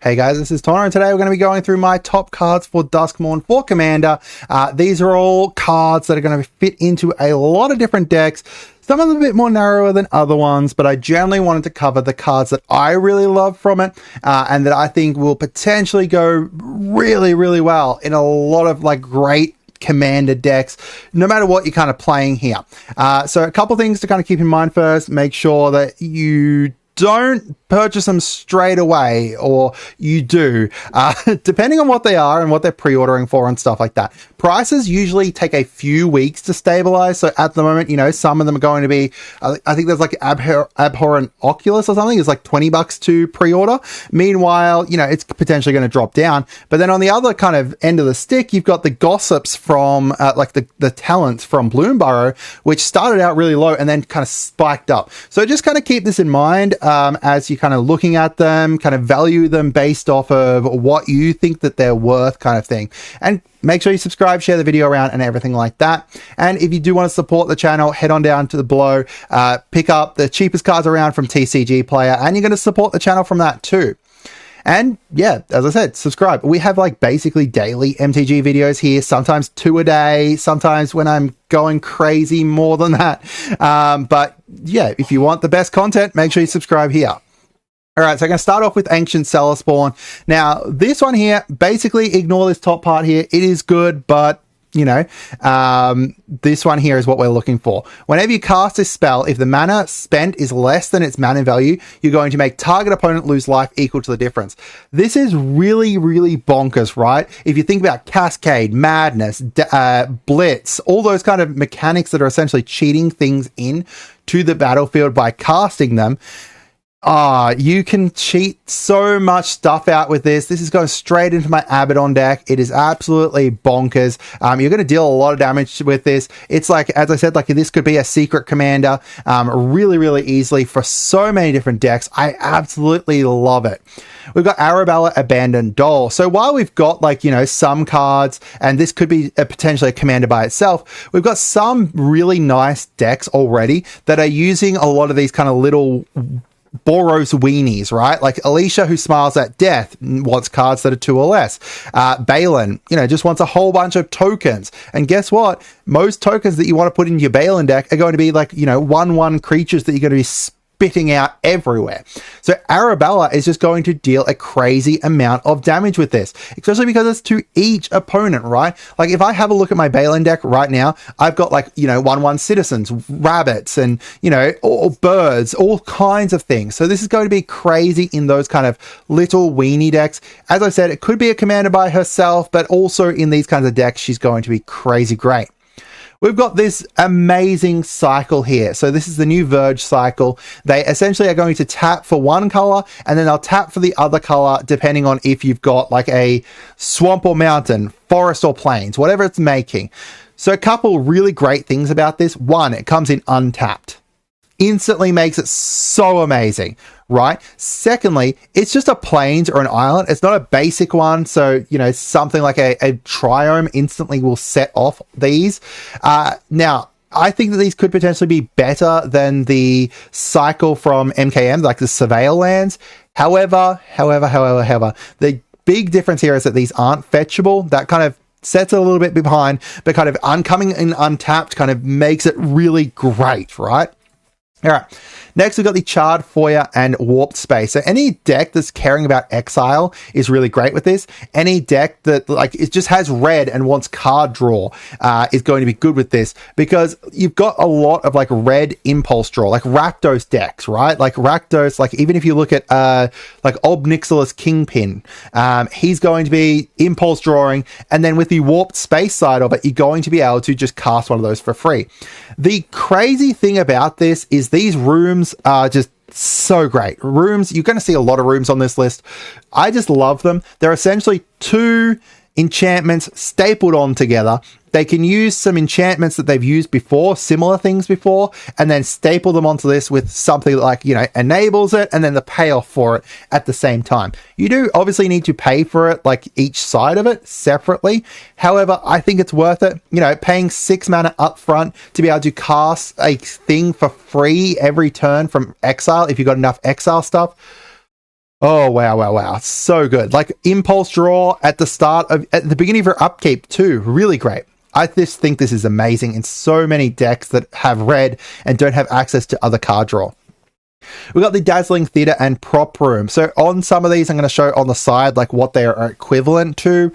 Hey guys, this is Tauna, and today we're going to be going through my top cards for Duskmourn for Commander. These are all cards that are going to fit into a lot of different decks. Some of them a bit more narrower than other ones, but I generally wanted to cover the cards that I really love from it and that I think will potentially go really, really well in a lot of like great Commander decks, no matter what you're kind of playing here. So a couple things to kind of keep in mind first. Make sure that you don't purchase them straight away, or you do, depending on what they are and what they're pre-ordering for and stuff like that. Prices usually take a few weeks to stabilize. So at the moment, you know, some of them are going to be, I think there's like Abhorrent Oculus or something. It's like $20 to pre-order. Meanwhile, you know, it's potentially going to drop down. But then on the other kind of end of the stick, you've got the gossips from like the talents from Bloomburrow, which started out really low and then kind of spiked up. So just kind of keep this in mind as you kind of looking at them, kind of value them based off of what you think that they're worth, kind of thing. And make sure you subscribe, share the video around and everything like that. And if you do want to support the channel, head on down to the below, pick up the cheapest cards around from TCG Player, and you're going to support the channel from that too. And yeah, as I said, subscribe. We have like basically daily MTG videos here, sometimes 2 a day, sometimes when I'm going crazy more than that. But yeah, if you want the best content, make sure you subscribe here. All right, so I'm going to start off with Ancient Cellar Spawn. Now, this one here, basically ignore this top part here. It is good, but you know, this one here is what we're looking for. Whenever you cast this spell, if the mana spent is less than its mana value, you're going to make target opponent lose life equal to the difference. This is really, really bonkers, right? If you think about Cascade, Madness, Blitz, all those kind of mechanics that are essentially cheating things in to the battlefield by casting them, you can cheat so much stuff out with this. This is going straight into my Abaddon deck. It is absolutely bonkers. You're going to deal a lot of damage with this. It's like, as I said, like this could be a secret commander really, really easily for so many different decks. I absolutely love it. We've got Arabella Abandoned Doll. So while we've got like, you know, some cards, and this could be potentially a commander by itself, we've got some really nice decks already that are using a lot of these kind of little Boros weenies, right? Like Alicia, who smiles at death, wants cards that are 2 or less. Balin, you know, just wants a whole bunch of tokens. And guess what? Most tokens that you want to put in your Balin deck are going to be like, you know, 1/1 creatures that you're going to be spitting out everywhere. So Arabella is just going to deal a crazy amount of damage with this, especially because it's to each opponent, right? Like if I have a look at my Balin deck right now, I've got like, you know, 1/1 citizens, rabbits, and, you know, or birds, all kinds of things. So this is going to be crazy in those kind of little weenie decks. As I said, it could be a commander by herself, but also in these kinds of decks, she's going to be crazy great. We've got this amazing cycle here. So this is the new Verge cycle. They essentially are going to tap for one color, and then they'll tap for the other color, depending on if you've got like a swamp or mountain, forest or plains, whatever it's making. So a couple really great things about this. One, it comes in untapped. Instantly makes it so amazing, right? Secondly, it's just a plains or an island. It's not a basic one. So, you know, something like a triome instantly will set off these. Now, I think that these could potentially be better than the cycle from MKM, like the Surveil lands. However, the big difference here is that these aren't fetchable. That kind of sets it a little bit behind, but kind of coming in untapped kind of makes it really great, right? All right, next we've got the Charred Foyer and Warped Space. So any deck that's caring about exile is really great with this. Any deck that like it just has red and wants card draw is going to be good with this, because you've got a lot of like red impulse draw, like Rakdos decks, right? Like Rakdos, like even if you look at like Ob Nixilis Kingpin, he's going to be impulse drawing, and then with the Warped Space side of it, you're going to be able to just cast one of those for free. The crazy thing about this is these rooms are just so great. Rooms, you're going to see a lot of rooms on this list. I just love them. They're essentially 2 enchantments stapled on together. They can use some enchantments that they've used before, similar things before, and then staple them onto this with something that, like, you know, enables it, and then the payoff for it at the same time. You do obviously need to pay for it, like each side of it separately. However, I think it's worth it. You know, paying 6 mana up front to be able to cast a thing for free every turn from exile, if you've got enough exile stuff. Oh, wow, wow, wow. So good. Like impulse draw at the beginning of your upkeep too. Really great. I just think this is amazing in so many decks that have red and don't have access to other card draw. We've got the Dazzling Theatre and Prop Room. So on some of these, I'm going to show on the side like what they are equivalent to.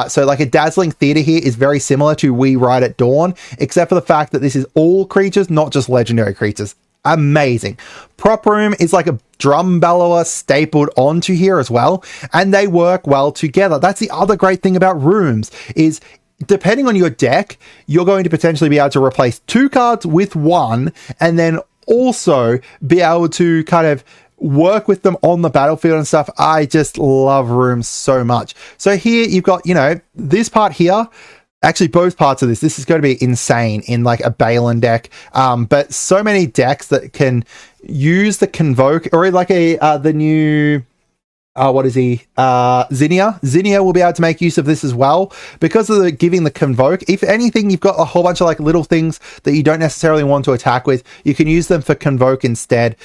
So like a Dazzling Theatre here is very similar to We Ride at Dawn, except for the fact that this is all creatures, not just legendary creatures. Amazing. Prop Room is like a drum bellower stapled onto here as well, and they work well together. That's the other great thing about rooms is depending on your deck, you're going to potentially be able to replace 2 cards with 1, and then also be able to kind of work with them on the battlefield and stuff. I just love rooms so much. So here you've got, you know, this part here. Actually, both parts of this is going to be insane in like a Balin deck. But so many decks that can use the Convoke or like the new... what is he? Zinnia. Zinnia will be able to make use of this as well because of giving the Convoke. If anything, you've got a whole bunch of like little things that you don't necessarily want to attack with. You can use them for Convoke instead.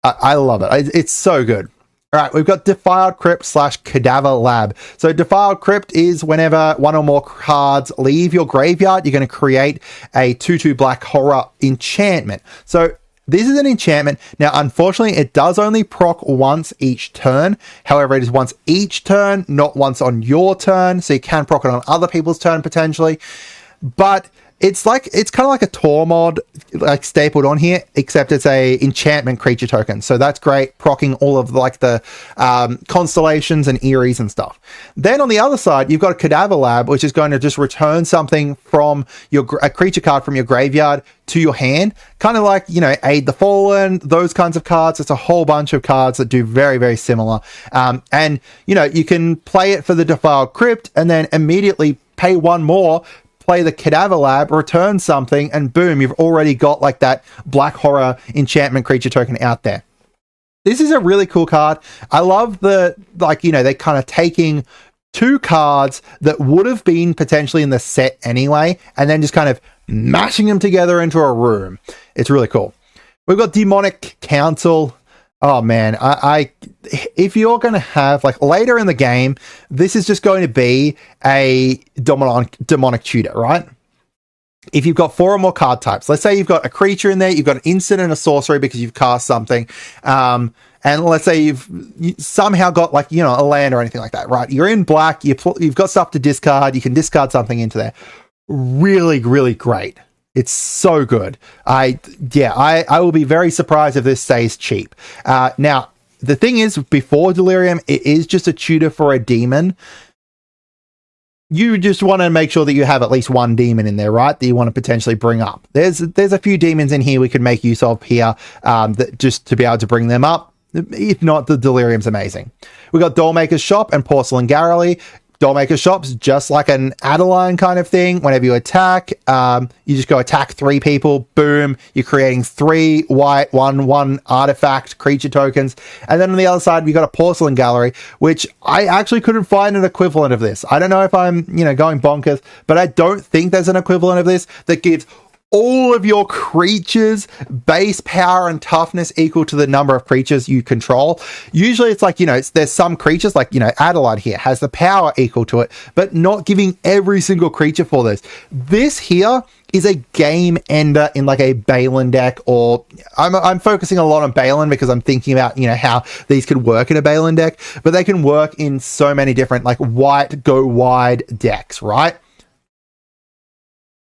I love it. It's so good. All right, we've got Defiled Crypt / Cadaver Lab. So Defiled Crypt is whenever 1 or more cards leave your graveyard, you're going to create a 2/2 black horror enchantment. So this is an enchantment. Now, unfortunately, it does only proc once each turn. However, it is once each turn, not once on your turn. So you can proc it on other people's turn potentially. But it's kind of like a Tor mod, like stapled on here, except it's a enchantment creature token. So that's great, procking all of like the constellations and Enquiries and stuff. Then on the other side, you've got a Cadaver Lab, which is going to just return something from a creature card from your graveyard to your hand, kind of like, you know, Aid the Fallen, those kinds of cards. It's a whole bunch of cards that do very, very similar. And, you know, you can play it for the Defiled Crypt and then immediately pay 1 more, play the Cadaver Lab, return something, and boom, you've already got like that black horror enchantment creature token out there. This is a really cool card. I love the, like, you know, they're kind of taking 2 cards that would have been potentially in the set anyway, and then just kind of mashing them together into a room. It's really cool. We've got Demonic Council. Oh man, if you're going to have, like, later in the game, this is just going to be a demonic tutor, right? If you've got 4 or more card types, let's say you've got a creature in there, you've got an instant and a sorcery because you've cast something, and let's say you've somehow got, like, you know, a land or anything like that, right? You're in black, you've got stuff to discard, you can discard something into there. Really, really great. It's so good. I will be very surprised if this stays cheap. Now, the thing is, before Delirium, it is just a tutor for a demon. You just want to make sure that you have at least 1 demon in there, right? That you want to potentially bring up. There's a few demons in here we could make use of here, that just to be able to bring them up. If not, the Delirium's amazing. We got Dollmaker's Shop and Porcelain Gallery. Dollmaker Shop's just like an Adeline kind of thing. Whenever you attack, you just go attack 3 people. Boom. You're creating 3 white, 1/1 artifact creature tokens. And then on the other side, we got a Porcelain Gallery, which I actually couldn't find an equivalent of this. I don't know if I'm, you know, going bonkers, but I don't think there's an equivalent of this that gives all of your creatures base power and toughness equal to the number of creatures you control. Usually it's like, you know, there's some creatures like, you know, Adelaide here has the power equal to it, but not giving every single creature for this. This here is a game ender in like a Balin deck, or I'm focusing a lot on Balin because I'm thinking about, you know, how these could work in a Balin deck, but they can work in so many different like white go wide decks, right?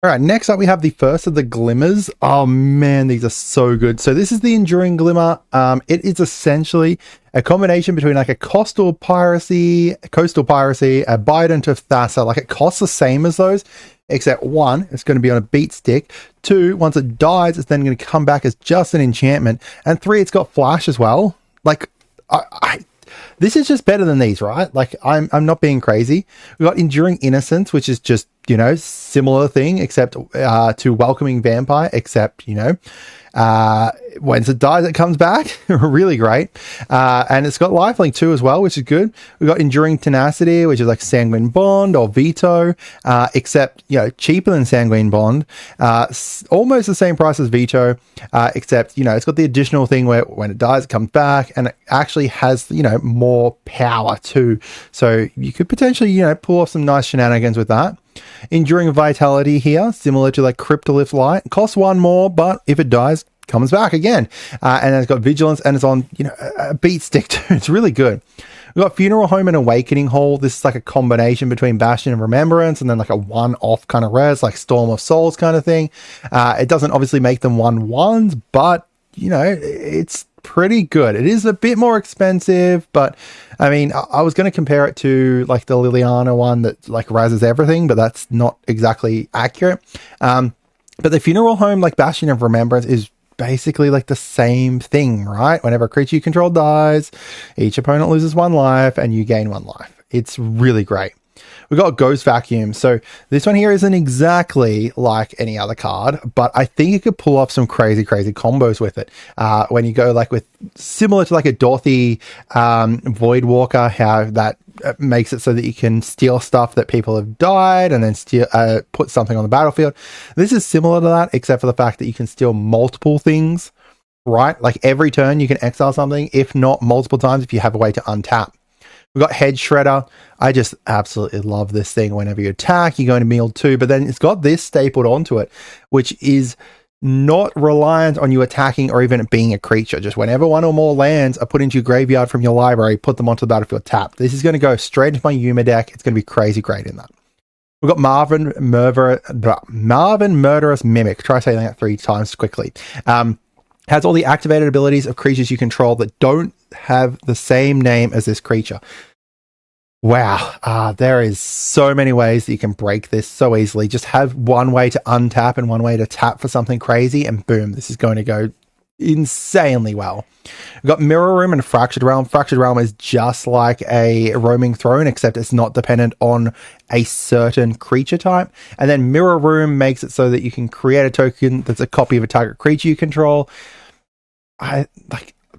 All right, next up we have the first of the Glimmers. Oh man, these are so good. So this is the Enduring Glimmer. It is essentially a combination between like a coastal piracy, a Bident of Thassa. Like it costs the same as those, except 1, it's going to be on a beat stick. 2, once it dies, it's then going to come back as just an enchantment. And 3, it's got flash as well. Like this is just better than these, right? Like I'm not being crazy. We've got Enduring Innocence, which is just, you know, similar thing, except to Welcoming Vampire, except, you know, once it dies, it comes back. Really great. And it's got lifelink too as well, which is good. We've got Enduring Tenacity, which is like Sanguine Bond or Veto, except, you know, cheaper than Sanguine Bond, almost the same price as Veto, except, you know, it's got the additional thing where when it dies, it comes back, and it actually has, you know, more power too. So you could potentially, you know, pull off some nice shenanigans with that. Enduring Vitality here, similar to like Cryptolyph Light, costs one more, but if it dies, comes back again. And then it's got Vigilance, and it's on, you know, a beat stick too. It's really good. We've got Funeral Home and Awakening Hall. This is like a combination between Bastion and Remembrance, and then like a one-off kind of res, like Storm of Souls kind of thing. It doesn't obviously make them 1/1s, but, you know, it's pretty good. It is a bit more expensive, but I mean, I was going to compare it to like the Liliana one that like razzes everything, but that's not exactly accurate. But the Funeral Home, like Bastion of Remembrance, is basically like the same thing, right? Whenever a creature you control dies, each opponent loses 1 life and you gain 1 life. It's really great. We've got Ghost Vacuum. So this one here isn't exactly like any other card, but I think you could pull off some crazy combos with it. When you go like with similar to like a Dorothy Voidwalker, how that makes it so that you can steal stuff that people have died and then steal, put something on the battlefield. This is similar to that, except for the fact that you can steal multiple things, right? Like every turn you can exile something, if not multiple times, if you have a way to untap. We've got Head Shredder. I just absolutely love this thing. Whenever you attack, you're going to meal 2, but then it's got this stapled onto it, which is not reliant on you attacking or even being a creature. Just whenever 1 or more lands are put into your graveyard from your library, put them onto the battlefield tapped. This is going to go straight into my Yuma deck. It's going to be crazy great in that. We've got Marvin Murderous Mimic. Try saying that 3 times quickly. Has all the activated abilities of creatures you control that don't have the same name as this creature. Wow, there is so many ways that you can break this so easily. Just have one way to untap and one way to tap for something crazy, and boom, this is going to go insanely well. We've got Mirror Room and Fractured Realm. Fractured Realm is just like a Roaming Throne, except it's not dependent on a certain creature type. And then Mirror Room makes it so that you can create a token that's a copy of a target creature you control.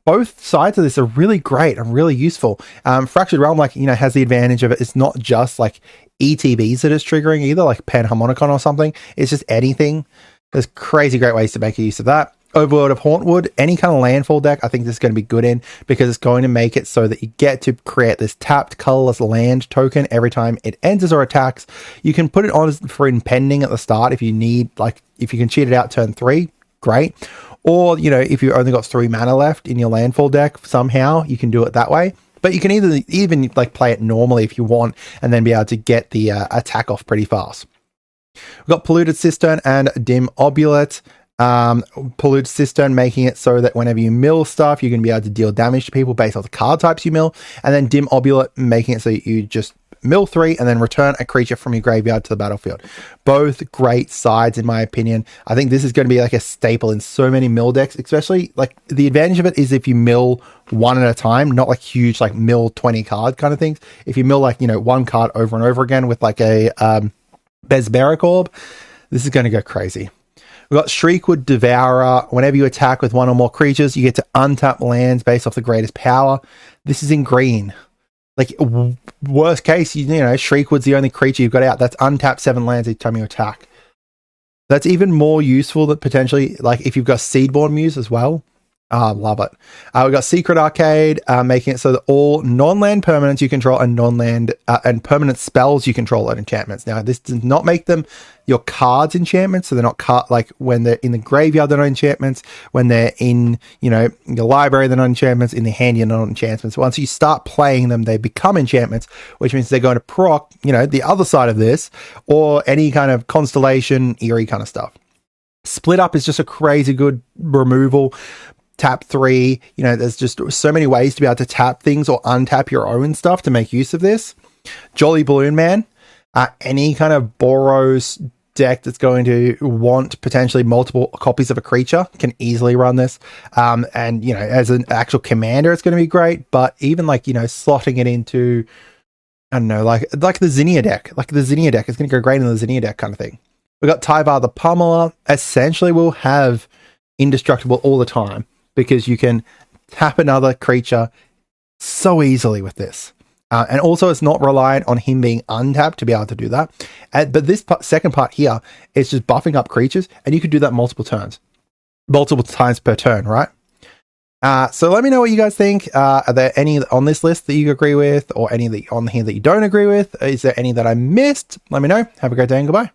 Both sides of this are really great and really useful. Fractured Realm, like, you know, has the advantage of it. It's not just like ETBs that it's triggering either, like Panharmonicon or something. It's just anything. There's crazy great ways to make use of that. Overlord of Hauntwood, any kind of landfall deck, I think this is going to be good in, because it's going to make it so that you get to create this tapped colorless land token every time it enters or attacks. You can put it on for impending at the start if you need, like, if you can cheat it out turn 3, great. Or, you know, if you've only got 3 mana left in your landfall deck, somehow you can do it that way. But you can even like play it normally if you want, and then be able to get the attack off pretty fast. We've got Polluted Cistern and Dim Obulate. Polluted Cistern making it so that whenever you mill stuff, you're going to be able to deal damage to people based on the card types you mill. And then Dim Obulate making it so you just mill 3 and then return a creature from your graveyard to the battlefield. Both great sides, in my opinion. I think this is going to be like a staple in so many mill decks, especially like the advantage of it is if you mill 1 at a time, not like huge like mill 20 card kind of things. If you mill like, you know, 1 card over and over again with like a Besberic Orb, this is going to go crazy. We've got Shriekwood Devourer. Whenever you attack with 1 or more creatures, you get to untap lands based off the greatest power. This is in green. Like, worst case, you know, Shriekwood's the only creature you've got out. That's untap 7 lands each time you attack. That's even more useful than potentially, like, if you've got Seedborn Muse as well. Love it. We've got Secret Arcade, making it so that all non-land permanents you control and non-land and permanent spells you control are enchantments. Now, this does not make them your cards enchantments, so they're not like when they're in the graveyard, they're not enchantments. When they're in, you know, your library, they're not enchantments. In the hand, you're not enchantments. Once you start playing them, they become enchantments, which means they're going to proc, you know, the other side of this, or any kind of Constellation, Eerie kind of stuff. Split Up is just a crazy good removal. Tap 3, you know, there's just so many ways to be able to tap things or untap your own stuff to make use of this. Jolly Balloon Man, any kind of Boros deck that's going to want potentially multiple copies of a creature can easily run this. And, you know, as an actual commander, it's going to be great, but even like, you know, slotting it into I don't know, like the Zinnia deck. Like the Zinnia deck is going to go great in the Zinnia deck kind of thing. We got Tyvar the Pummeler. Essentially, we'll have indestructible all the time because you can tap another creature so easily with this. And also, it's not reliant on him being untapped to be able to do that. But this second part here is just buffing up creatures, and you could do that multiple times per turn, right? So let me know what you guys think. Are there any on this list that you agree with, or any on here that you don't agree with? Is there any that I missed? Let me know. Have a great day and goodbye.